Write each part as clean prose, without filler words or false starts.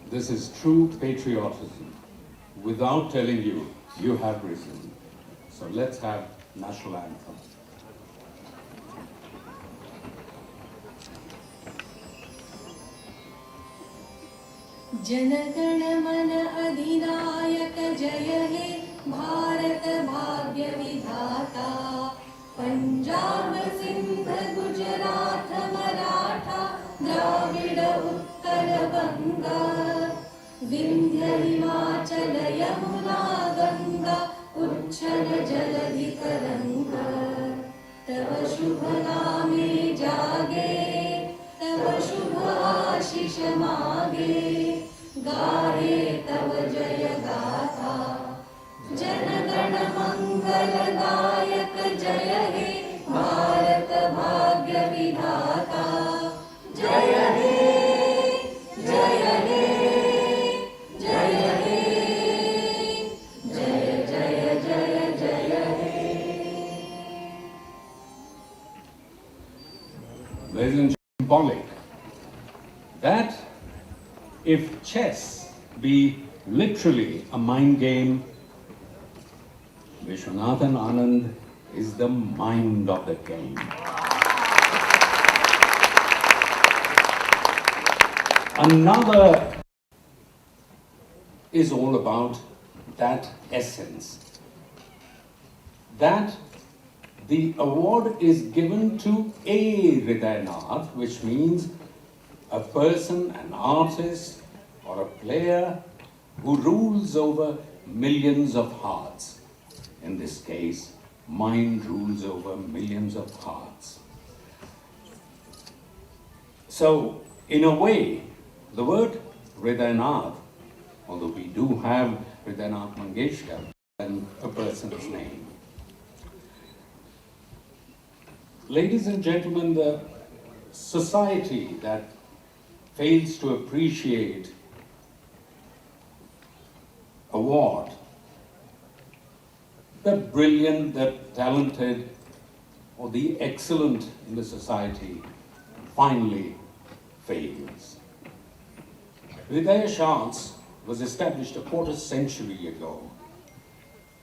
This is true patriotism. Without telling you, you have risen. So let's have national anthem. जनगण मन अधिनायक जय हे भारत भाग्य विधाता पंजाब सिंध गुजरात मराठा द्राविड उत्कल बंगा विंध्य हिमाचल यमुना गंगा उच्छल जलधि तरंगा तव शुभ नामे जागे तव शुभ आशीष मागे गाहे तव जय गाथा जनगण मंगलदायक जय हे भारत भाग्य विधाता जय हे जय हे जय हे जय जय जय जय हे. Ladies and symbolic that if chess be literally a mind game, Vishwanathan Anand is the mind of the game. Another is all about that essence, that the award is given to a Hridaynath, which means a person, an artist, or a player who rules over millions of hearts. In this case, mind rules over millions of hearts. So, in a way, the word Hridaynath, although we do have Hridaynath Mangeshkar and a person's name. Ladies and gentlemen, the society that fails to appreciate award, the brilliant, the talented, or the excellent in the society finally fails. Hridaya Shants was established a quarter century ago.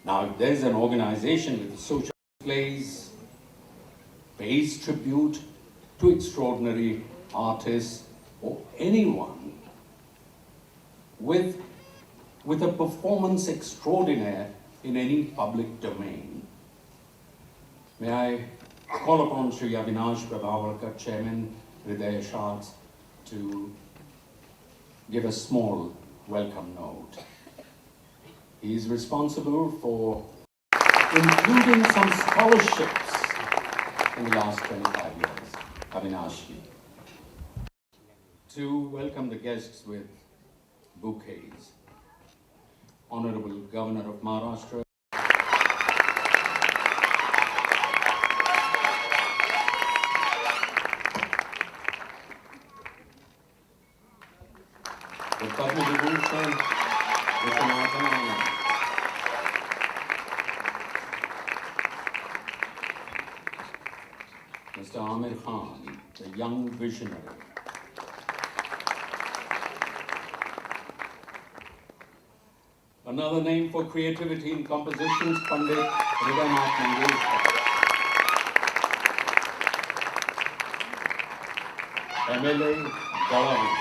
Now, if there's an organization with social plays, pays tribute to extraordinary artists, or anyone with a performance extraordinaire in any public domain. May I call upon Sri Avinash Prabhavarkar, Chairman, Hridaya Shants, to give a small welcome note. He is responsible for including some scholarships in the last 25 years. Avinashji. To welcome the guests with bouquets. Honorable Governor of Maharashtra, the Padma Vibhushan, Vishwanathan Anand, Mr. Aamir Khan, the young visionary. Another name for creativity in compositions, Pandit Hridaynath Mangeshkar. MLA Gaurav.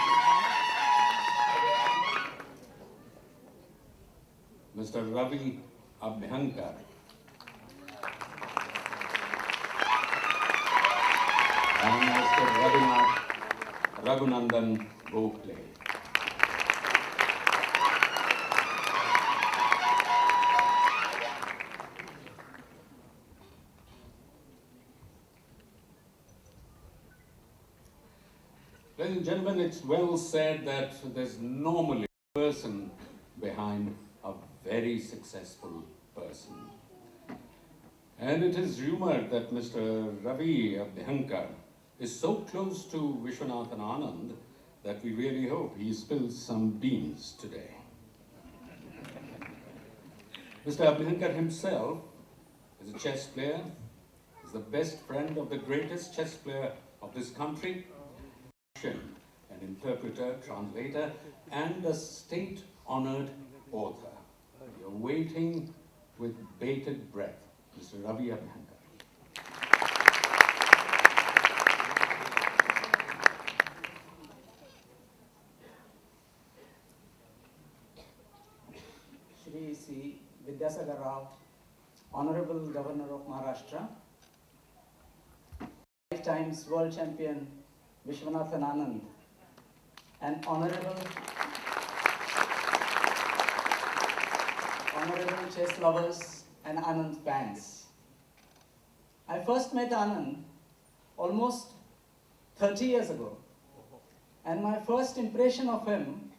Mr. Ravi Abhyankar. And Mr. Hridaynath Raghunandan Gokhale. Ladies and gentlemen, it's well said that there's normally a person behind a very successful person. And it is rumored that Mr. Ravi Abhyankar is so close to Vishwanathan Anand that we really hope he spills some beans today. Mr. Abhyankar himself is a chess player, is the best friend of the greatest chess player of this country, an interpreter, translator, and a state-honored author. You're waiting with bated breath, Mr. Ravi Abhyankar. Shri C. Vidyasagar Rao, Honorable Governor of Maharashtra, 5 times World Champion Vishwanathan Anand, and Honorable chess lovers and Anand fans. I first met Anand almost 30 years ago, and my first impression of him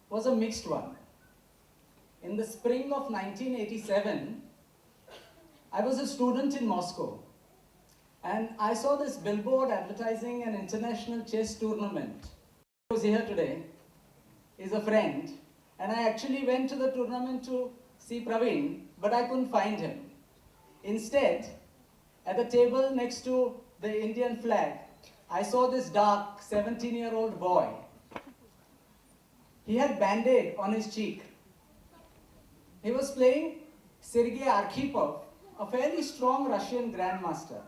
was a mixed one. In the spring of 1987, I was a student in Moscow, and I saw this billboard advertising an international chess tournament. Who is here today is a friend, and I actually went to the tournament to see Praveen, but I couldn't find him. Instead, at the table next to the Indian flag, I saw this dark 17-year-old boy. He had Band-Aid on his cheek. He was playing Sergei Arkhipov, a fairly strong Russian grandmaster.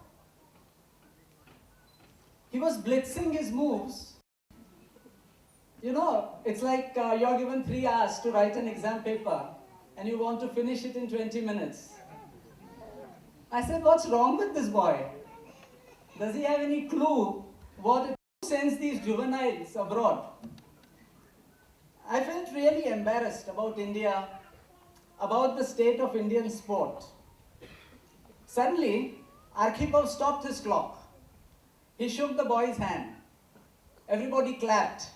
He was blitzing his moves. You know, it's like you're given 3 hours to write an exam paper and you want to finish it in 20 minutes. I said, what's wrong with this boy? Does he have any clue what it sends these juveniles abroad? I felt really embarrassed about India, about the state of Indian sport. Suddenly, Arkhipov stopped his clock. He shook the boy's hand. Everybody clapped.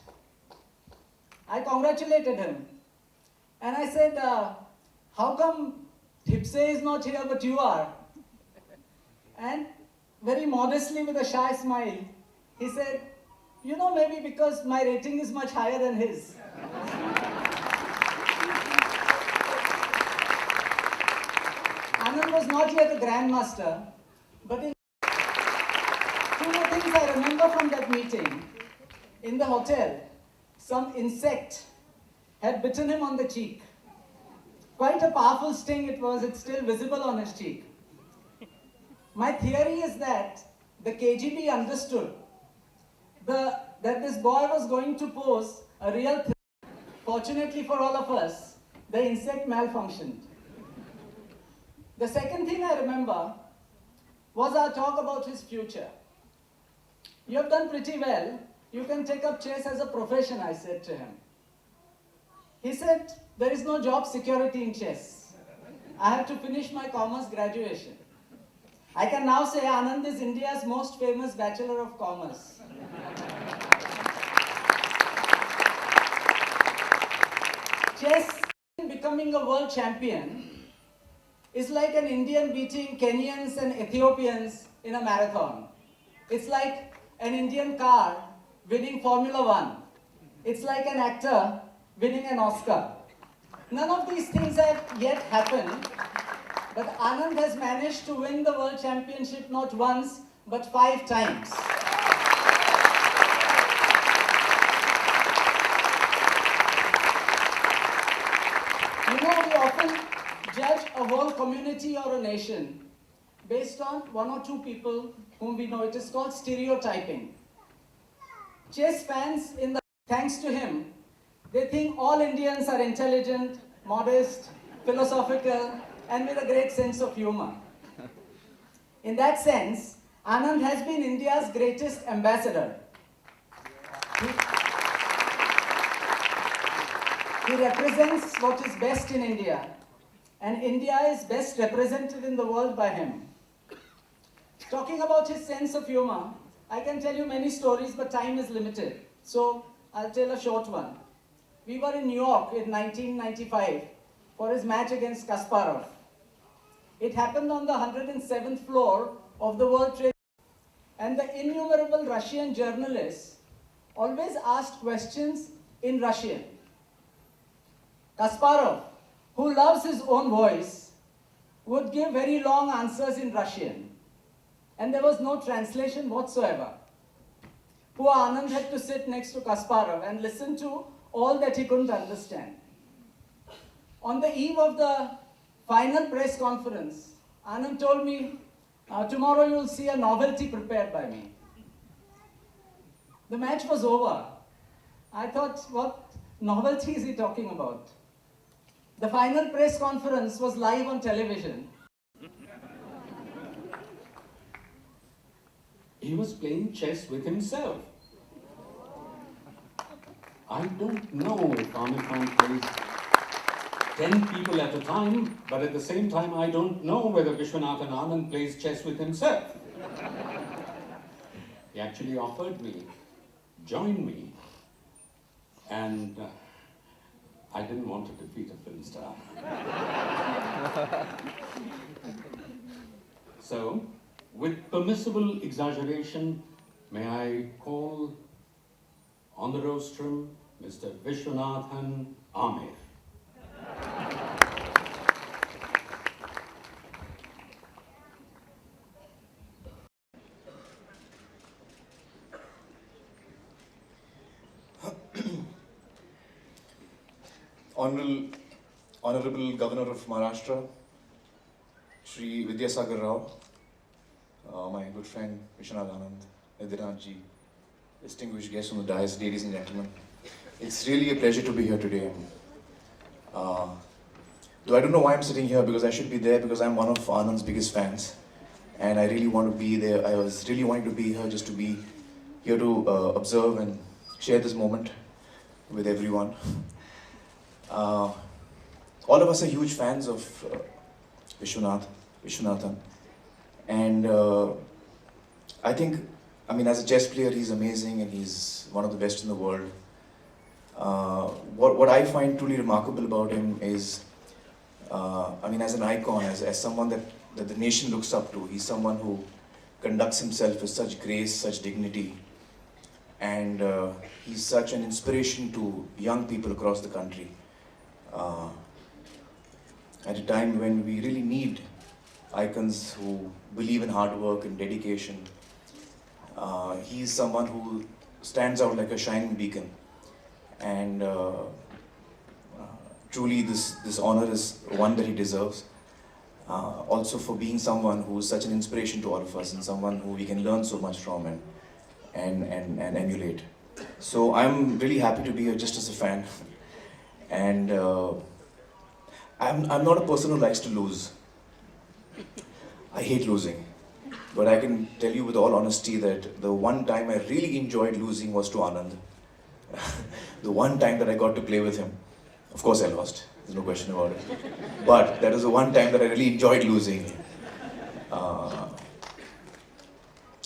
I congratulated him. And I said, how come Thipse is not here but you are? And very modestly with a shy smile, he said, you know, maybe because my rating is much higher than his. Anand was not yet a grandmaster, but in 2 more things I remember from that meeting. In the hotel, some insect had bitten him on the cheek. Quite a powerful sting it was, it's still visible on his cheek. My theory is that the KGB understood that this boy was going to pose a real threat. Fortunately for all of us, the insect malfunctioned. The second thing I remember was our talk about his future. You have done pretty well. You can take up chess as a profession, I said to him. He said, there is no job security in chess. I have to finish my commerce graduation. I can now say Anand is India's most famous Bachelor of Commerce. Chess becoming a world champion is like an Indian beating Kenyans and Ethiopians in a marathon. It's like an Indian car winning Formula One. It's like an actor winning an Oscar. None of these things have yet happened, but Anand has managed to win the world championship not once, but 5 times. You know, we often judge a whole community or a nation based on 1 or 2 people whom we know. It is called stereotyping. Chess fans, thanks to him, they think all Indians are intelligent, modest, philosophical, and with a great sense of humor. In that sense, Anand has been India's greatest ambassador. He represents what is best in India, and India is best represented in the world by him. Talking about his sense of humor, I can tell you many stories, but time is limited, so I'll tell a short one. We were in New York in 1995 for his match against Kasparov. It happened on the 107th floor of the World Trade Center, and the innumerable Russian journalists always asked questions in Russian. Kasparov, who loves his own voice, would give very long answers in Russian, and there was no translation whatsoever. poor Anand had to sit next to Kasparov and listen to all that he couldn't understand. On the eve of the final press conference, Anand told me, tomorrow you'll see a novelty prepared by me. The match was over. I thought, what novelty is he talking about? The final press conference was live on television. He was playing chess with himself. I don't know if Aamir Khan plays 10 people at a time, but at the same time, I don't know whether Vishwanathan Anand plays chess with himself. He actually offered me, join me, and I didn't want to defeat a film star. So, with permissible exaggeration, may I call on the rostrum Mr. Vishwanathan Aamir. Honorable Governor of Maharashtra, Shri Vidyasagar Rao, my good friend Vishwanath Anand, Hridaynath ji, distinguished guests on the dais, ladies and gentlemen. It's really a pleasure to be here today. Though I don't know why I'm sitting here, because I should be there, because I'm one of Anand's biggest fans. And I really want to be there. I was really wanting to be here, just to be here to observe and share this moment with everyone. All of us are huge fans of Vishwanathan. And I think, as a chess player, he's amazing and he's one of the best in the world. What I find truly remarkable about him is, as an icon, as someone that the nation looks up to, he's someone who conducts himself with such grace, such dignity. And he's such an inspiration to young people across the country. At a time when we really need icons who believe in hard work and dedication. He's someone who stands out like a shining beacon. And truly this honor is one that he deserves. Also for being someone who is such an inspiration to all of us and someone who we can learn so much from and emulate. So I'm really happy to be here just as a fan. And I'm not a person who likes to lose. I hate losing. But I can tell you with all honesty that the one time I really enjoyed losing was to Anand. The one time that I got to play with him. Of course I lost, there's no question about it. But that was the one time that I really enjoyed losing. I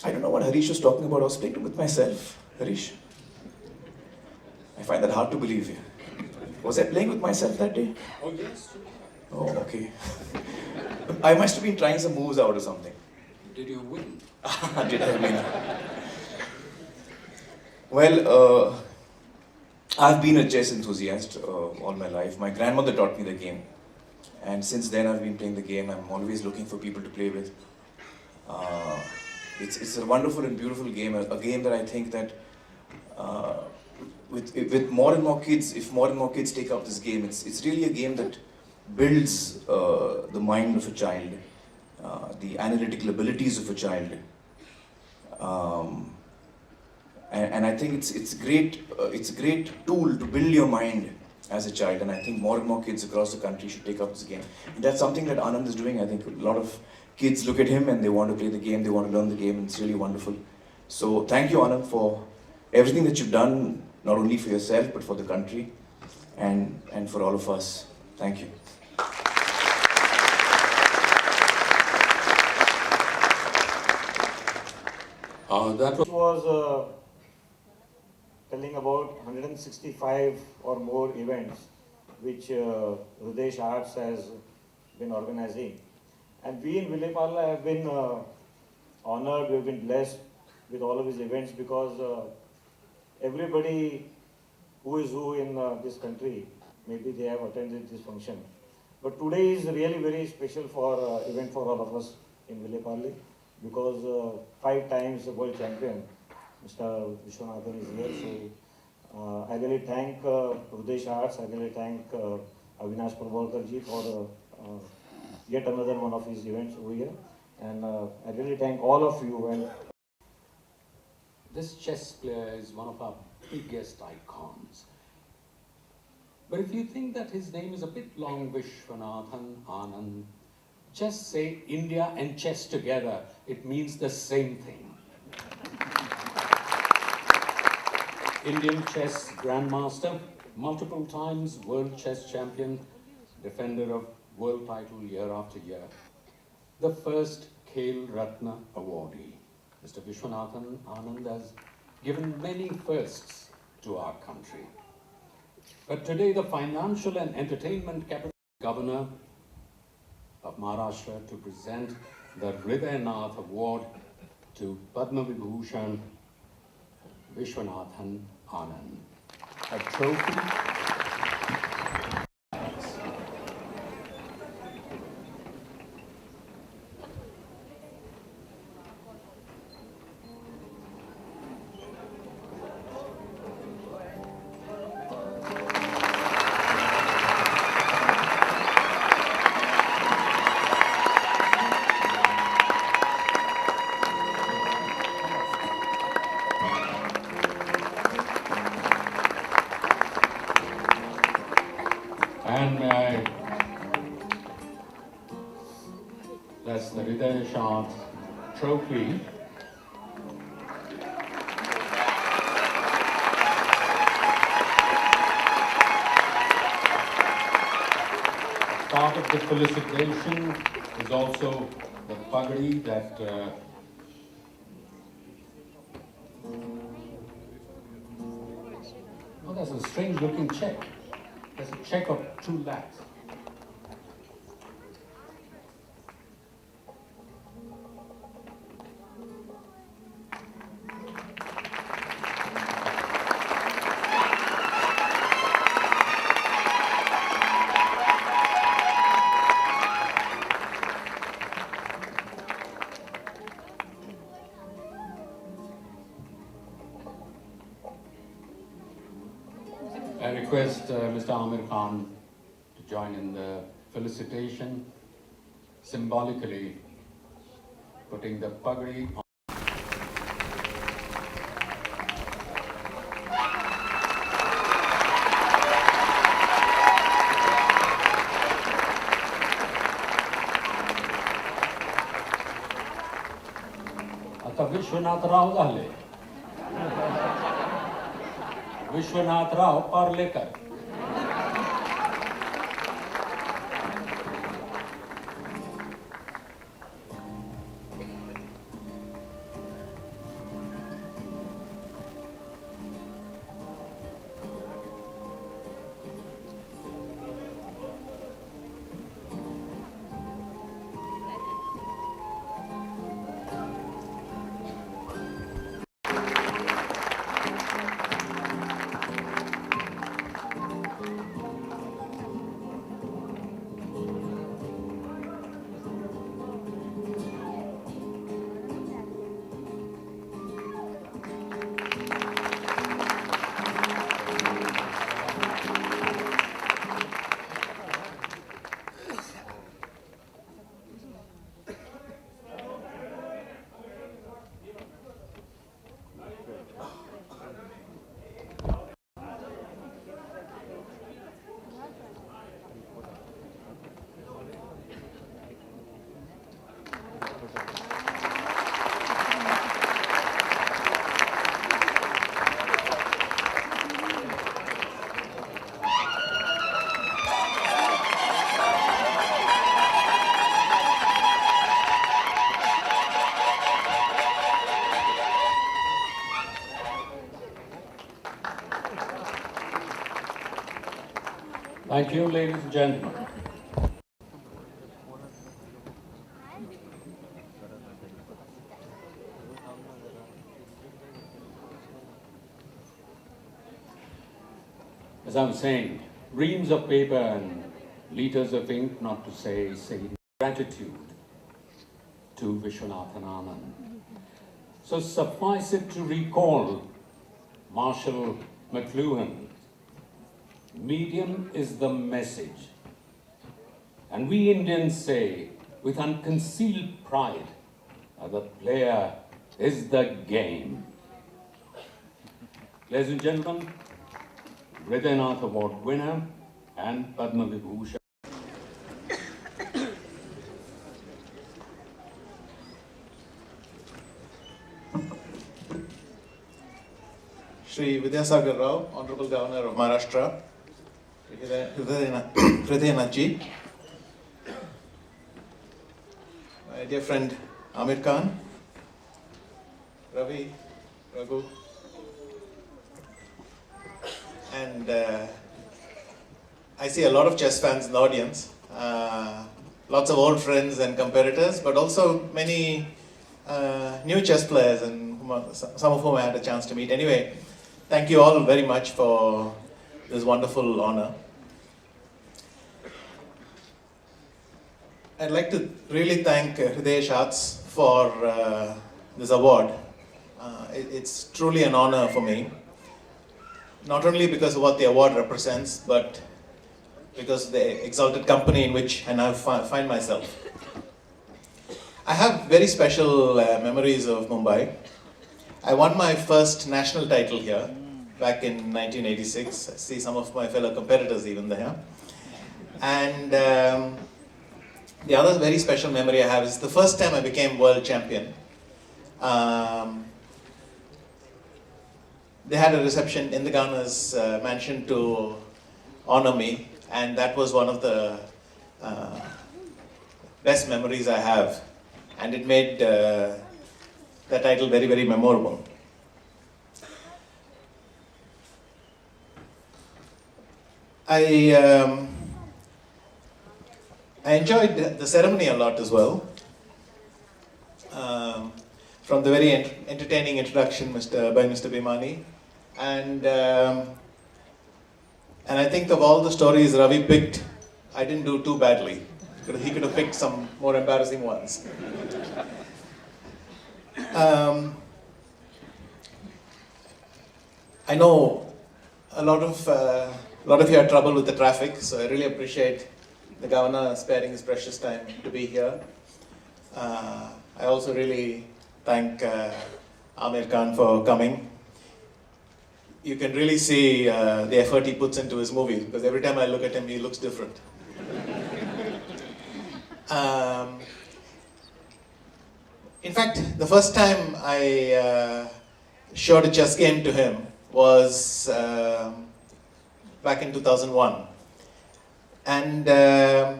don't know what Harish was talking about. I was playing with myself, Harish. I find that hard to believe. Was I playing with myself that day? Oh, yes. Oh, okay. I must have been trying some moves out or something. Did you win? Did I win? Well, I've been a chess enthusiast all my life. My grandmother taught me the game. And since then I've been playing the game. I'm always looking for people to play with. It's a wonderful and beautiful game. A game that I think that with more and more kids, if more and more kids take up this game, it's really a game that builds the mind of a child, the analytical abilities of a child, and I think it's a great tool to build your mind as a child. And I think more and more kids across the country should take up this game. And that's something that Anand is doing. I think a lot of kids look at him and they want to play the game, they want to learn the game, and it's really wonderful. So thank you, Anand, for everything that you've done, not only for yourself but for the country and for all of us. Thank you. That was telling about 165 or more events which Hridesh Arts has been organizing. And we in Vilayparla have been honored, we have been blessed with all of these events because everybody who is who in this country, maybe they have attended this function. But today is really very special for event for all of us in Vilayparla because 5 times world champion Mr. Vishwanathan is here. So I really thank Hriday Arts. I really thank Avinash Prabhalkarji for yet another one of his events over here. And I really thank all of you. And this chess player is one of our biggest icons. But if you think that his name is a bit long, Vishwanathan Anand, just say India and chess together. It means the same thing. Indian chess grandmaster, multiple times world chess champion, defender of world title year after year. The first Khel Ratna awardee, Mr. Vishwanathan Anand, has given many firsts to our country. But today the financial and entertainment capital governor of Maharashtra to present the Hridaynath award to Padma Vibhushan Vishwanathan Anand. A trophy. And that's the Hridaynath trophy. Part of the felicitation is also the pagadi that oh, that's a strange looking check. That's a check of 2 lakhs. I request Mr. Aamir Khan to join in the felicitation, symbolically putting the pagadi on. आता विश्वनाथराव झाले. Vishwanathrao Parlekar. Thank you, ladies and gentlemen. As I'm saying, reams of paper and liters of ink, not to say gratitude to Vishwanathan Anand So suffice it to recall Marshall McLuhan, medium is the message. And we Indians say with unconcealed pride, the player is the game. Ladies and gentlemen, Hridaynath Award winner and Padma Vibhushan. Shri Vidyasagar Rao, Honorable Governor of Maharashtra, Hridaynath ji, my dear friend Aamir Khan, Ravi, Raghu, and I see a lot of chess fans in the audience, lots of old friends and competitors, but also many new chess players, and some of whom I had a chance to meet. Anyway, thank you all very much for this wonderful honor. I'd like to really thank Hriday Arts for this award. It's truly an honor for me, not only because of what the award represents, but because of the exalted company in which I now find myself. I have very special memories of Mumbai. I won my first national title here back in 1986. I see some of my fellow competitors even there. And the other very special memory I have is the first time I became world champion. They had a reception in the governor's mansion to honor me, and that was one of the best memories I have, and it made the title very, very memorable. I enjoyed the ceremony a lot as well. From the very entertaining introduction by Mr. Bhimani, and I think of all the stories Ravi picked, I didn't do too badly. He could have picked some more embarrassing ones. I know a lot of you had trouble with the traffic, so I really appreciate the governor sparing his precious time to be here. I also really thank Aamir Khan for coming. You can really see the effort he puts into his movies, because every time I look at him, he looks different. In fact, the first time I showed a chess game to him was back in 2001. And that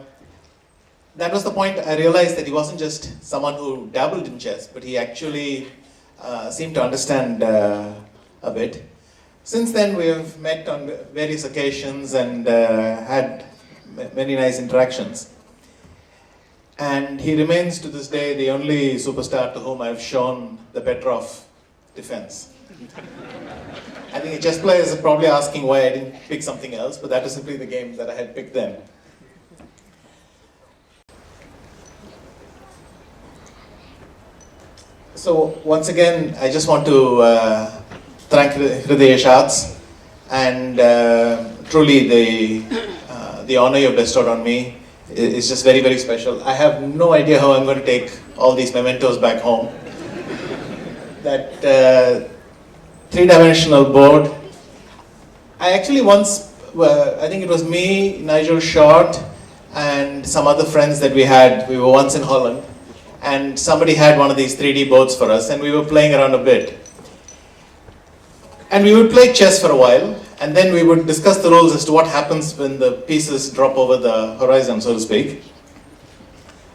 was the point I realized that he wasn't just someone who dabbled in chess, but he actually seemed to understand a bit. Since then, we have met on various occasions and had many nice interactions. And he remains to this day the only superstar to whom I've shown the Petrov defense. I think chess players are probably asking why I didn't pick something else, but that was simply the game that I had picked then. So once again, I just want to thank Hriday Arts, and truly the honor you've bestowed on me is just very, very special. I have no idea how I'm going to take all these mementos back home. That three-dimensional board, I actually once, I think it was me, Nigel Short, and some other friends that we had. We were once in Holland, and somebody had one of these 3D boards for us, and we were playing around a bit. And we would play chess for a while, and then we would discuss the rules as to what happens when the pieces drop over the horizon, so to speak.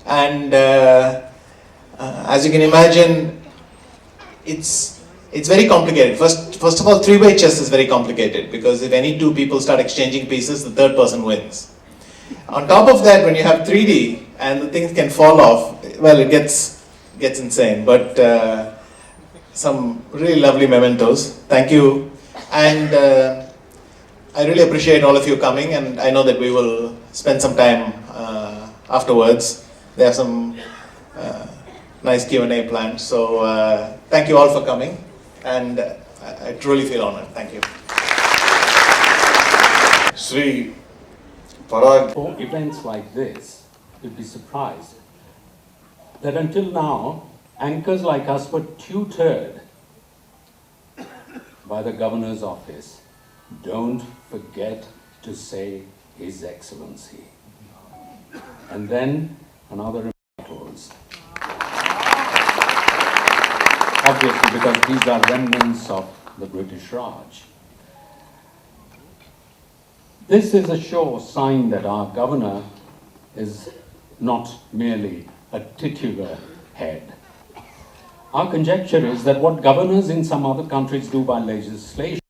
And as you can imagine, it's very complicated. First of all, three-way chess is very complicated, because if any two people start exchanging pieces, the third person wins. On top of that, when you have 3D and the things can fall off, well, it gets insane. But some really lovely mementos. Thank you. And I really appreciate all of you coming, and I know that we will spend some time afterwards. There are some nice Q&A planned. So Thank you all for coming, and I truly feel honored. Thank you. Sri Parag. For events like this, you'd be surprised that until now, anchors like us were tutored by the governor's office. Don't forget to say His Excellency. And then another titles. Obviously, because these are remnants of the British Raj. This is a sure sign that our governor is not merely a titular head. Our conjecture is that what governors in some other countries do by legislation.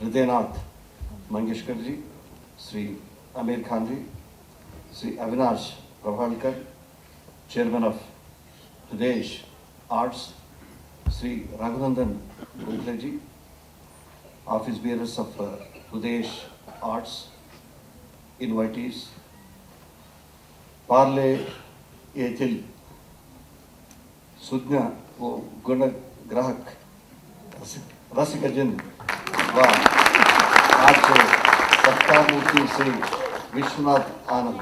Hridaynath Mangeshkar ji, Sri Aamir Khan ji, Sri Avinash Prabhalkar, Chairman of Hridayesh Arts, Sri Raghunandan Gokhale ji, Office Bearers of Hridayesh Arts, invitees, Parle येथील सुज्ञ व गुणग्राहक रसिकजन व आजचे सत्कारमूर्ती श्री विश्वनाथ आनंद.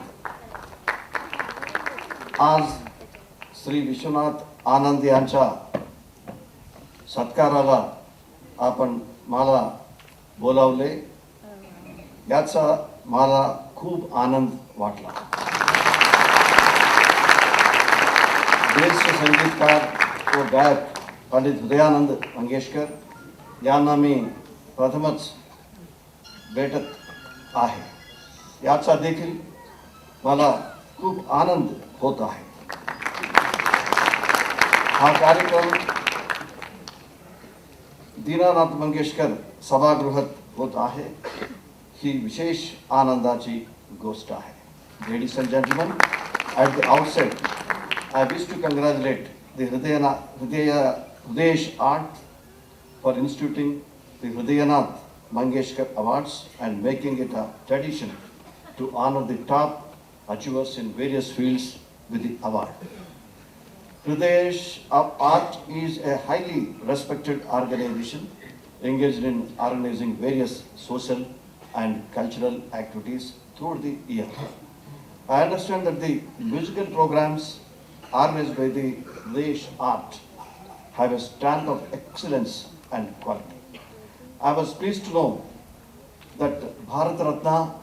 आज श्री विश्वनाथ आनंद यांच्या सत्काराला आपण मला बोलावले, याचा मला खूप आनंद वाटला. ज्येष्ठ संगीतकार व गायक पंडित हृदयानंद मंगेशकर यांना मी प्रथमच भेटत आहे, याचा देखील मला खूप आनंद होत आहे. हा कार्यक्रम दीनानाथ मंगेशकर सभागृहात होत आहे, ही विशेष आनंदाची गोष्ट आहे. Ladies and gentlemen, at the outset, I wish to congratulate the Hridayesh Art for instituting the Hridaynath Mangeshkar Awards and making it a tradition to honor the top achievers in various fields with the award. Hridayesh Art is a highly respected organization engaged in organizing various social and cultural activities throughout the year. I understand that the musical programs organized by the Hridayesh Art have a stamp of excellence and quality. I was pleased to know that Bharat Ratna,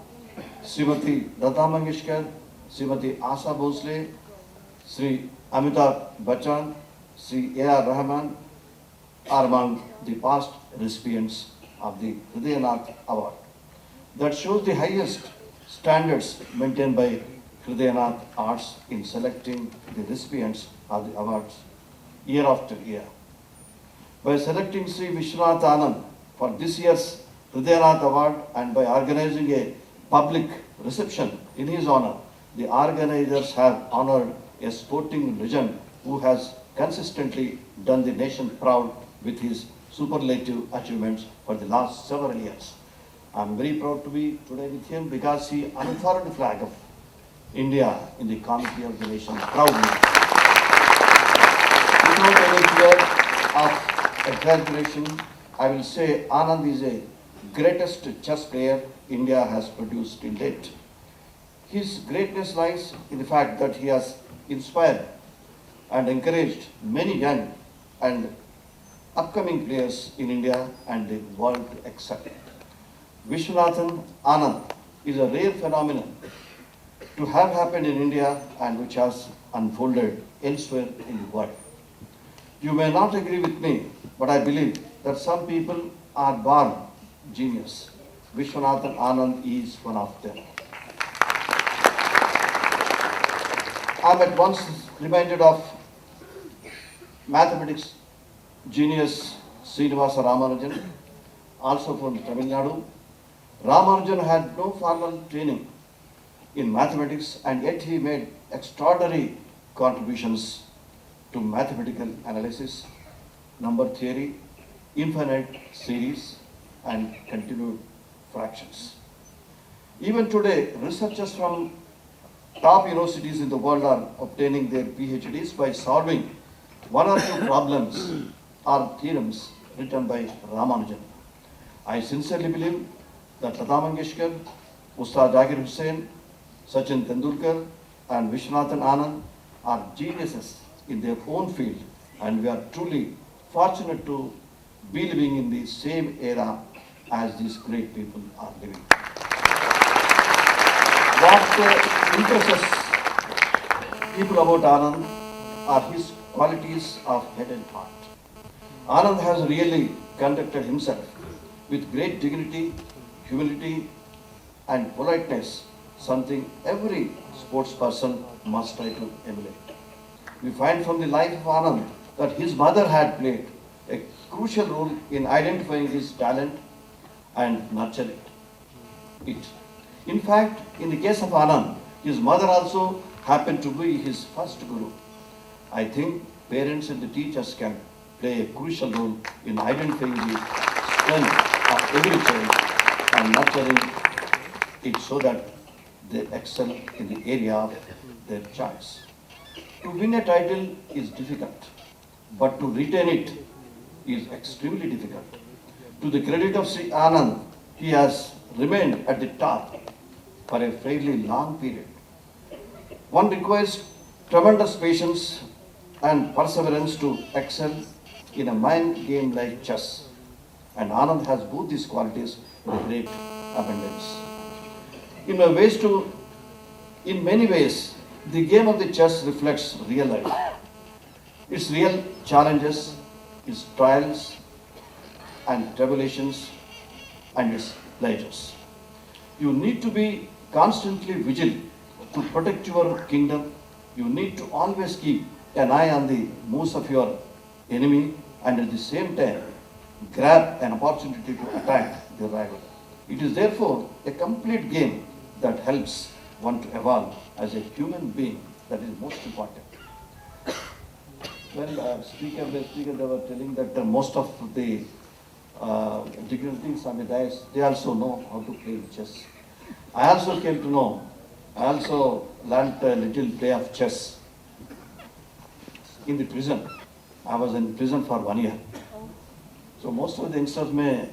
Srimati Lata Mangeshkar, Srimati Asha Bhosle, Sri Amitabh Bachchan, Sri A.R. Rahman are among the past recipients of the Hridaynath Award. That shows the highest standards maintained by Hridaynath Arts in selecting the recipients of the awards year after year. By selecting Sri Vishwanath Anand for this year's Hridaynath Award and by organizing a public reception in his honor, the organizers have honored a sporting legend who has consistently done the nation proud with his superlative achievements for the last several years. I am very proud to be today with him because he unfurled the flag of India in the committee of the nation proudly. Without any fear of exaggeration, I will say Anand is the greatest chess player India has produced till date. His greatness lies in the fact that he has inspired and encouraged many young and upcoming players in India and the world to excel. Vishwanathan Anand is a rare phenomenon to have happened in India and which has unfolded elsewhere in the world. You may not agree with me, but I believe that some people are born genius. Vishwanathan Anand is one of them. I am at once reminded of mathematics genius Srinivasa Ramanujan, also from Tamil Nadu. Ramanujan had no formal training in mathematics and yet he made extraordinary contributions to mathematical analysis, number theory, infinite series and continued fractions. Even today, researchers from top universities in the world are obtaining their PhDs by solving one or two problems are theorems written by Ramanujan. I sincerely believe that Lata Mangeshkar, Ustad Zakir Hussain, Sachin Tendulkar and Vishwanathan Anand are geniuses in their own field, and we are truly fortunate to be living in the same era as these great people are living. What interests people about Anand are his qualities of head and heart. Anand has really conducted himself with great dignity, humility and politeness, something every sports person must try to emulate. We find from the life of Anand that his mother had played a crucial role in identifying his talent and nurturing it. In fact, in the case of Anand, his mother also happened to be his first guru. I think parents and the teachers can play a crucial role in identifying the strength of every child and nurturing it so that they excel in the area of their choice. To win a title is difficult, but to retain it is extremely difficult. To the credit of Sri Anand, he has remained at the top for a fairly long period. One requires tremendous patience and perseverance to excel in a mind game like chess, and Anand has both these qualities with great abundance. In many ways, the game of the chess reflects real life. Its real challenges, its trials and tribulations, and its pleasures. You need to be constantly vigilant to protect your kingdom. You need to always keep an eye on the moves of your enemy and at the same time grab an opportunity to attack the rival. It is therefore a complete game that helps one to evolve as a human being. That is most important. Well, speaker, they were telling that most of the dignitaries on the dais, they also know how to play chess. I also came to know, I also learned a little play of chess in the prison. I was in prison for 1 year. So most of the youngsters may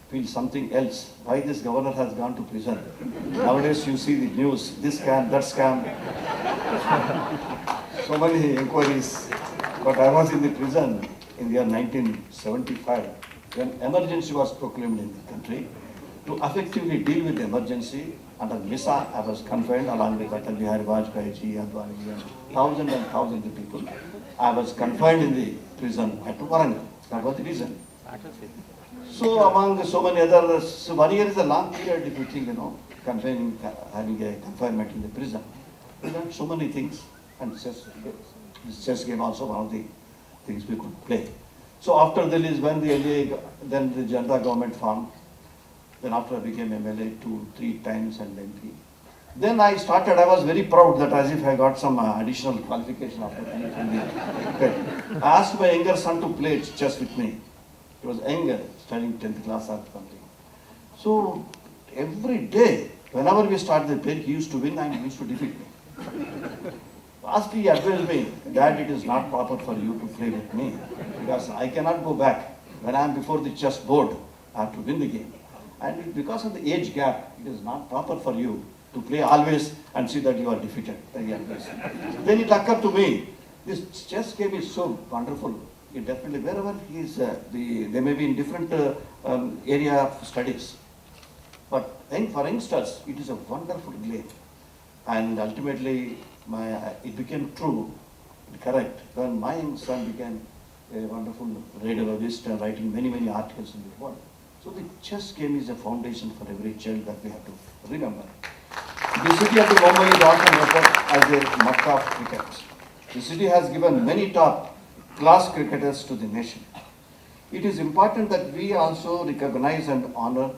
feel something else. Why this governor has gone to prison? Nowadays you see the news, this scam, that scam. So many inquiries. But I was in the prison in the year 1975 when emergency was proclaimed in the country. To effectively deal with the emergency under MISA, I was confined along with Atal Bihari Vajpayee ji, Advani and thousands of people. I was confined in the prison at Warangal. That was the reason. So among so many others, so 1 year is a long period if you think, having a confinement in the prison. We learned so many things, and this chess game also one of the things we could play. So after that is when then the Janata government formed. Then after I became MLA 2-3 times and MP. Then I was very proud that as if I got some additional qualification after finishing the I asked my younger son to play chess with me. He was younger, studying 10th class or something. So every day, whenever we started the play, he used to win and he used to defeat me. Lastly, he advised me, Dad, it is not proper for you to play with me because I cannot go back. When I am before the chess board, I have to win the game. And because of the age gap, it is not proper for you to play always and see that you are defeated. Then it occurred to me, this chess game is so wonderful. It definitely, wherever he is, they may be in different area of studies. But for youngsters, it is a wonderful game. And ultimately, it became true, correct, when my son became a wonderful radiologist and writing many articles in the world. So the chess game is a foundation for every child that we have to remember. The city of Mumbai is often referred as a Makkah of cricket. The city has given many top-class cricketers to the nation. It is important that we also recognize and honor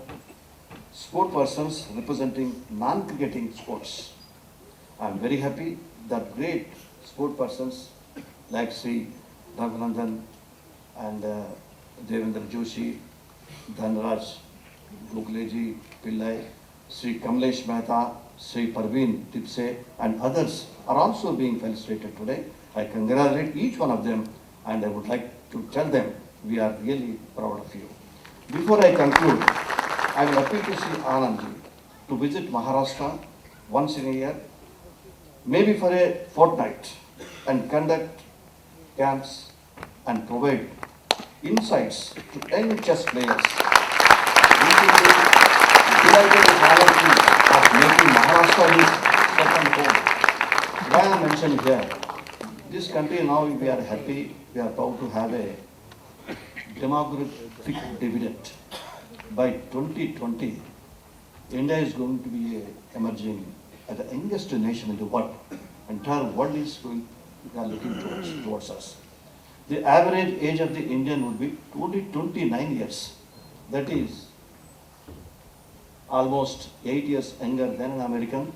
sport persons representing non-cricketing sports. I am very happy that great sport persons like Sri Raghunandan and Devendra Joshi, Dhanraj, Gokhleji, Pillai, Sri Kamlesh Mehta, Sri Parveen Tipse and others are also being felicitated today. I congratulate each one of them and I would like to tell them We are really proud of you. Before I conclude, I will appeal to Sri Anandji to visit Maharashtra once in a year, maybe for a fortnight, and conduct camps and provide insights to young chess players. We should be delighted with all of you of making Maharashtra his second home. Why I mentioned here, this country now we are happy, we are proud to have a demographic dividend. By 2020, India is going to be emerging as the youngest nation in the world. Entire world is going, they are looking towards us. The average age of the Indian would be only 29 years. That is almost 8 years younger than an American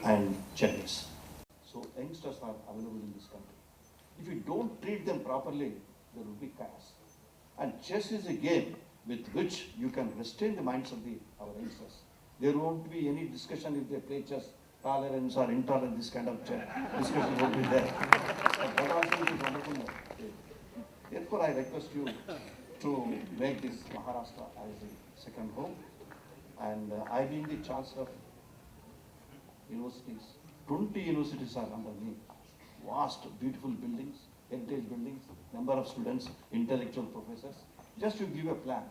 and Chinese. So youngsters are available in this country. If you don't treat them properly, there will be chaos. And chess is a game with which you can restrain the minds of our youngsters. There won't be any discussion if they play chess, tolerance or intolerance, this kind of discussion won't be there. But that also is wonderful. Therefore, I request you to make this Maharashtra as a second home. And I being the Chancellor of universities, 20 universities are under me. Vast, beautiful buildings, heritage buildings, number of students, intellectual professors. Just to give a plan,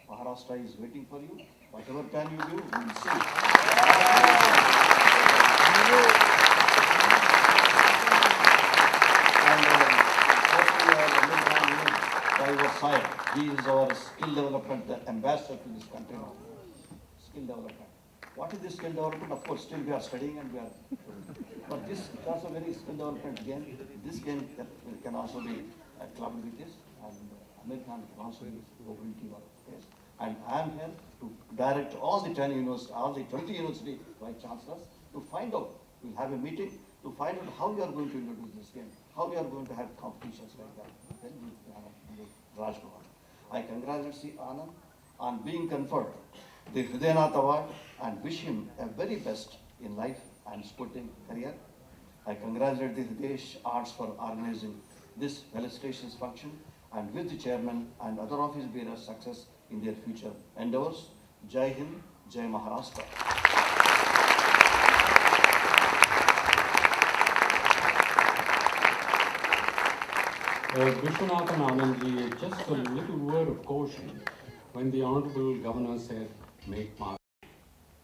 Maharashtra is waiting for you. Whatever plan you give, we will see. By your side, he is our skill development ambassador to this country now. Skill development. What is this skill development? Of course, still we are studying and we are. But this is also very skill development game. This game can also be clubbed with this, and Aamir can also be open to your case. And I am here to direct all the 10 universities, all the 20 university vice chancellors to find out. We'll have a meeting to find out how we are going to introduce this game, how we are going to have competitions like that. Then we have Raj Bhavan. I congratulate Sri Anand on being conferred the Hridaynath Award and wish him a very best in life and sporting career. I congratulate the Hridesh Arts for organizing this felicitations function and with the chairman and other office bearers success in their future endeavors. Jai Hind, Jai Maharashtra. Vishwanathan Anandji, just a little word of caution. When the Honorable Governor said, make Maharashtra.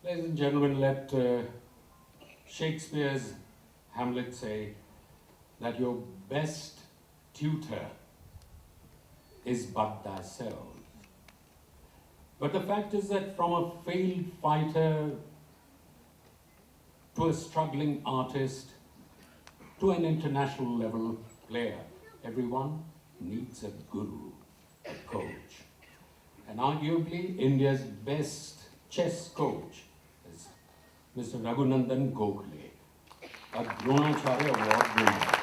Ladies and gentlemen, let Shakespeare's Hamlet say that your best tutor is but thyself. But the fact is that from a failed fighter to a struggling artist to an international level player, everyone needs a guru, a coach. And arguably India's best chess coach is Mr. Raghunandan Gokhale, a Dronacharya Award winner.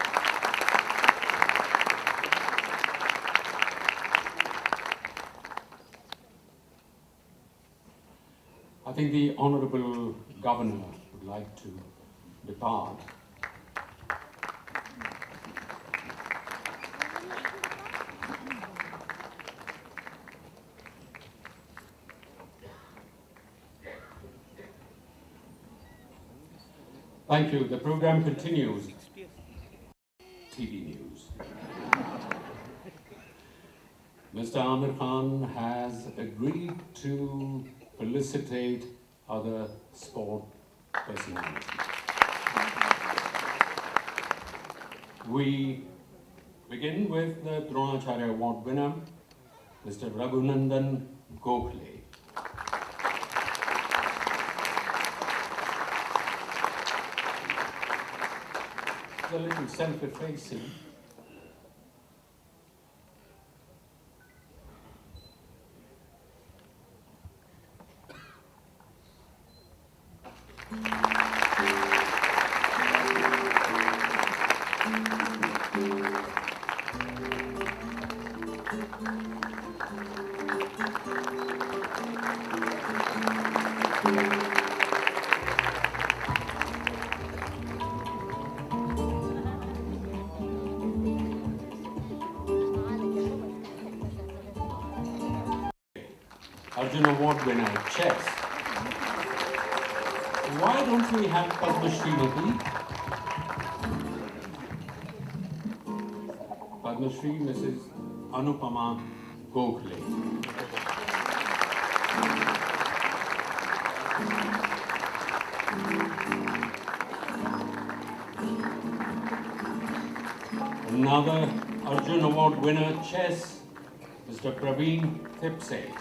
I think the Honorable Governor would like to depart. Thank you. The program continues. TV News. Mr. Aamir Khan has agreed to felicitate other sport personalities. We begin with the Dronacharya Award winner, Mr. Raghunandan Gokhale. A little self-effacing. Arjun Award winner at chess. Why don't we have Padma Shrimati? Padma Shri Mrs. Anupama Gokhale. Another Arjun Award winner chess, Mr. Praveen Thipse.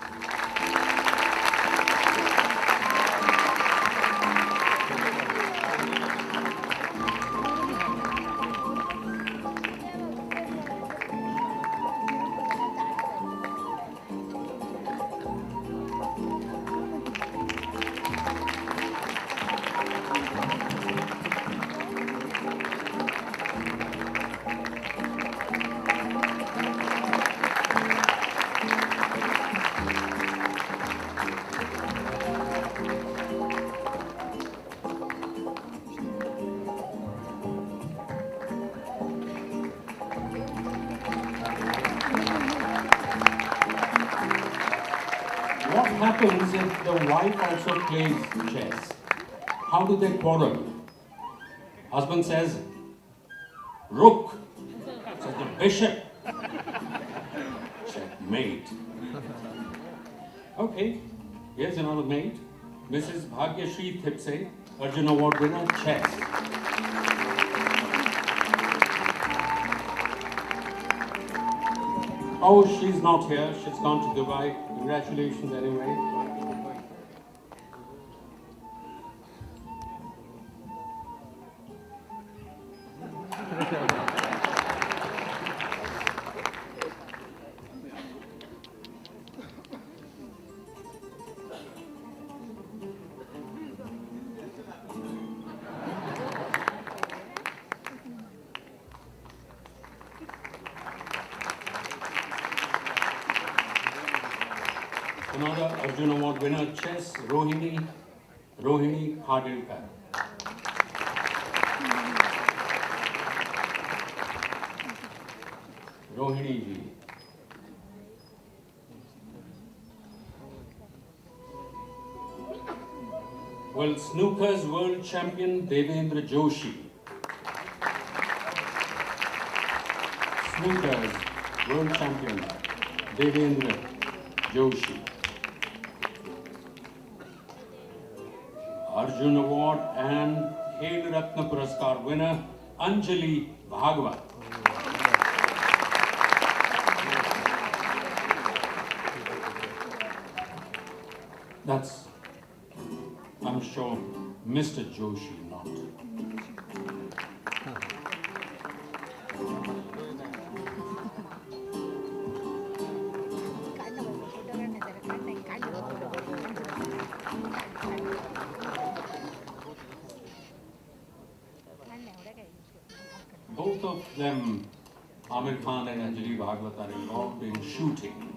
What happens if the wife also plays chess? How do they quarrel? Husband says, Rook. Says the bishop. Checkmate. Okay, here's another mate. Mrs. Bhagyashri Thipse, Arjun Award winner, chess. Oh, she's not here. She's gone to Dubai. Congratulations anyway. Another Arjun Award winner, chess, Rohini Khadilkar. Rohini ji. Well, snooker's world champion, Devendra Joshi. Snooker's world champion, Devendra Joshi. Arjun Award and Khel Ratna Puraskar winner, Anjali Bhagwat. That's, I'm sure, Mr. Joshi not. Both of them, Aamir Khan and Anjali Bhagwat, are involved in shooting.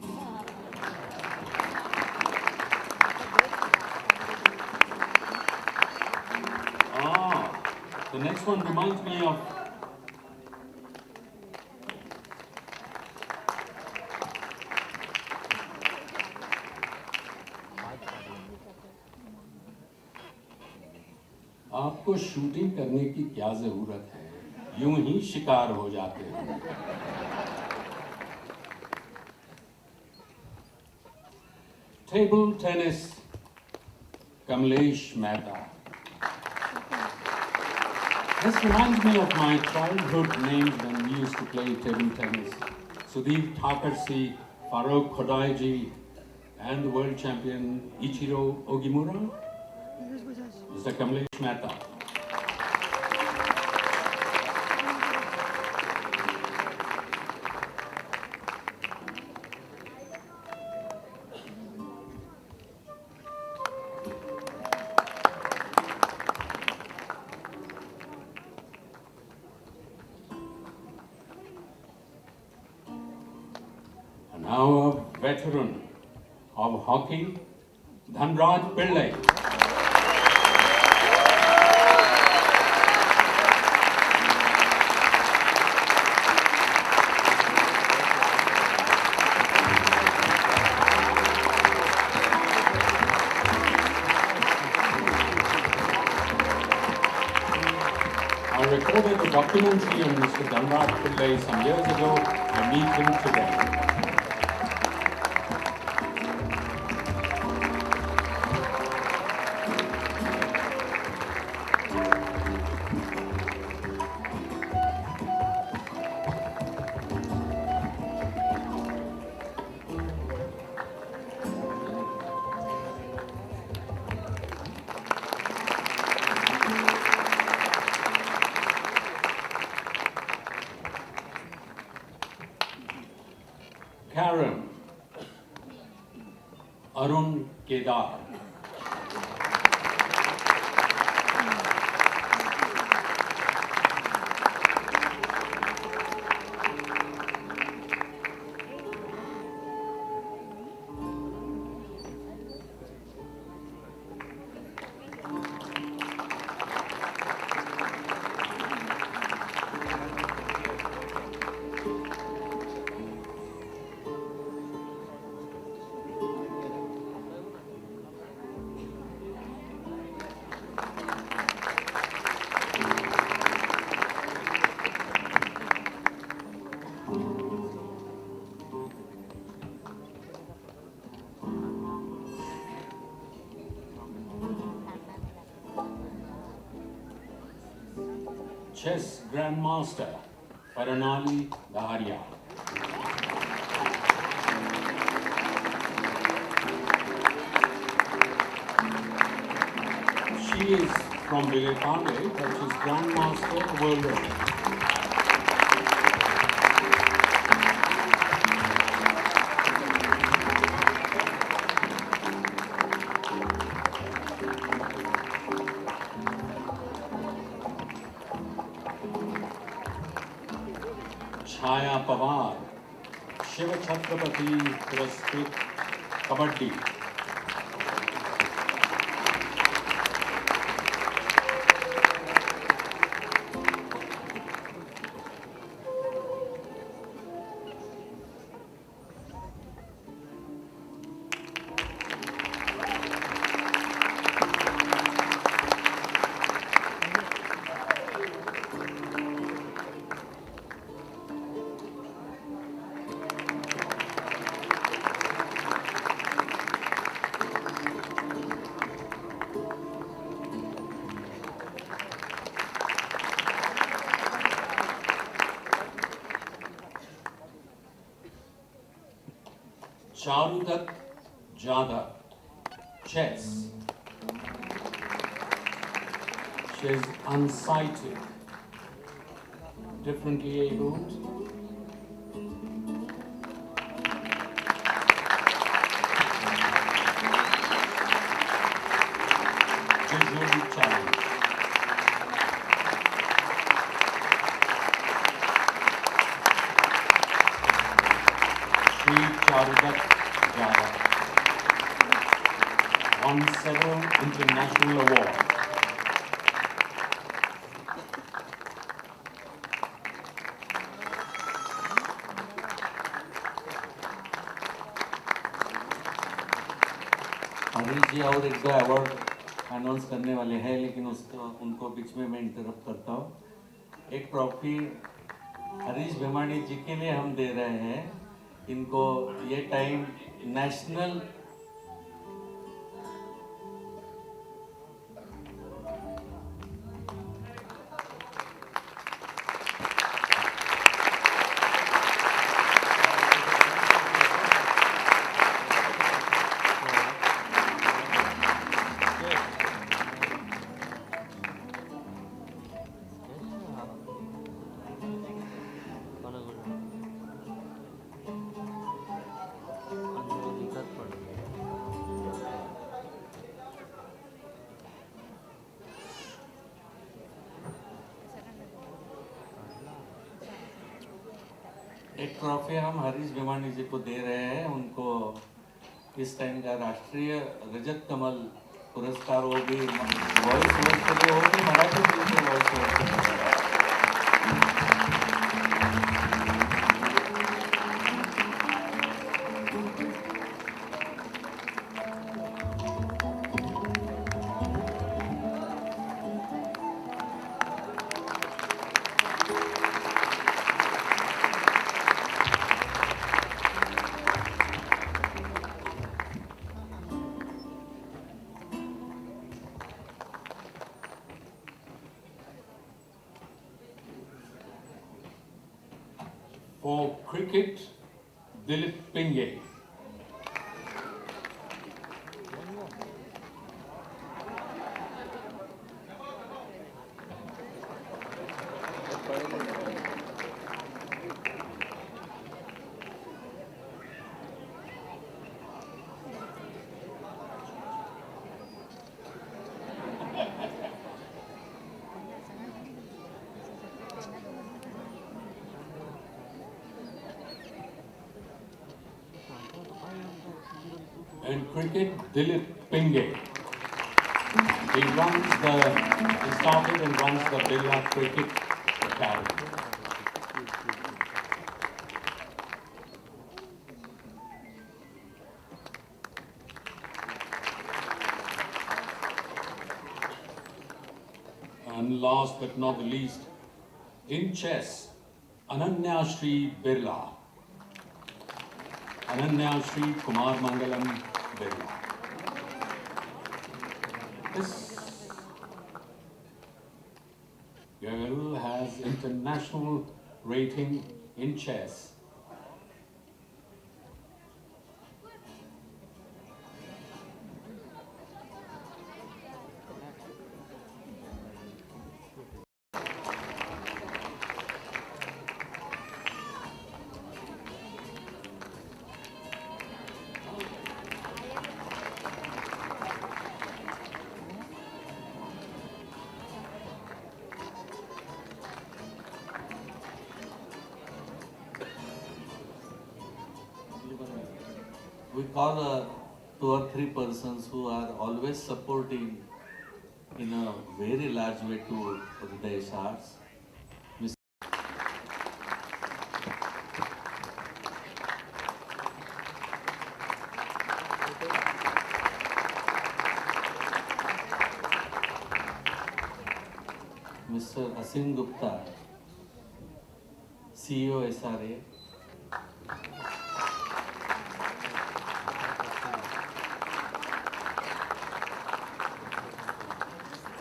The next one reminds me of आपको shooting करने की क्या जरूरत है, यूं ही शिकार हो जाते हैं। Table tennis, Kamlesh Mehta. This reminds me of my childhood names when we used to play table tennis. Sudeep Thakursi, Farokh Khodaiji, and the world champion Ichiro Ogimura, Mr. Kamlesh Mehta. Now a veteran of hockey, Dhanraj Pillai. I recorded a documentary on Mr. Gangad Pillai some years ago. I meet him today. Karen, Arun Kedar. Chess Grandmaster, Paranali Daharia. She is from Vivekananda, but she's Grandmaster worldwide. Chaya Pawar, Shiva Chhatrapati Puraskrit Kabaddi. Charudat Jadhav, chess. She is unsighted, differently abled. Visually challenged. Shri Charudat Jadhav won several international awards. Harish जी और एक दो award announce करने वाले हैं, लेकिन उसको उनको बीच में मैं इंटरप्ट करता हूँ। एक ट्रॉफी हरीश भिमानी जी के लिए हम दे रहे हैं। इनको ये टाइम नेशनल एक ट्रॉफी हम हरीश भिमानी जी को दे रहे हैं। उनको इस टाइम का राष्ट्रीय रजत कमल पुरस्कार, वो भी वॉइस वर्क के लिए, वो भी मराठी फिल्म के वॉइस वर्क के लिए। For cricket, Dilip Pinge. And cricket, Dilip Pinge. He started and runs the Birla Cricket Academy. And last but not the least, in chess, Ananya Shri Birla. Ananya Shri Kumar Mangalam Birla. This girl has international rating in chess. We call 2 or 3 persons who are always supporting in a very large way to Hridaynath Arts. Mr. Asim Gupta, CEO SRA.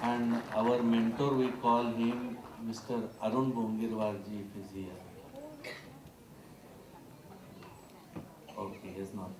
And our mentor, we call him Mr. Arun Bongirwarji, if he is here. Okay, he is not.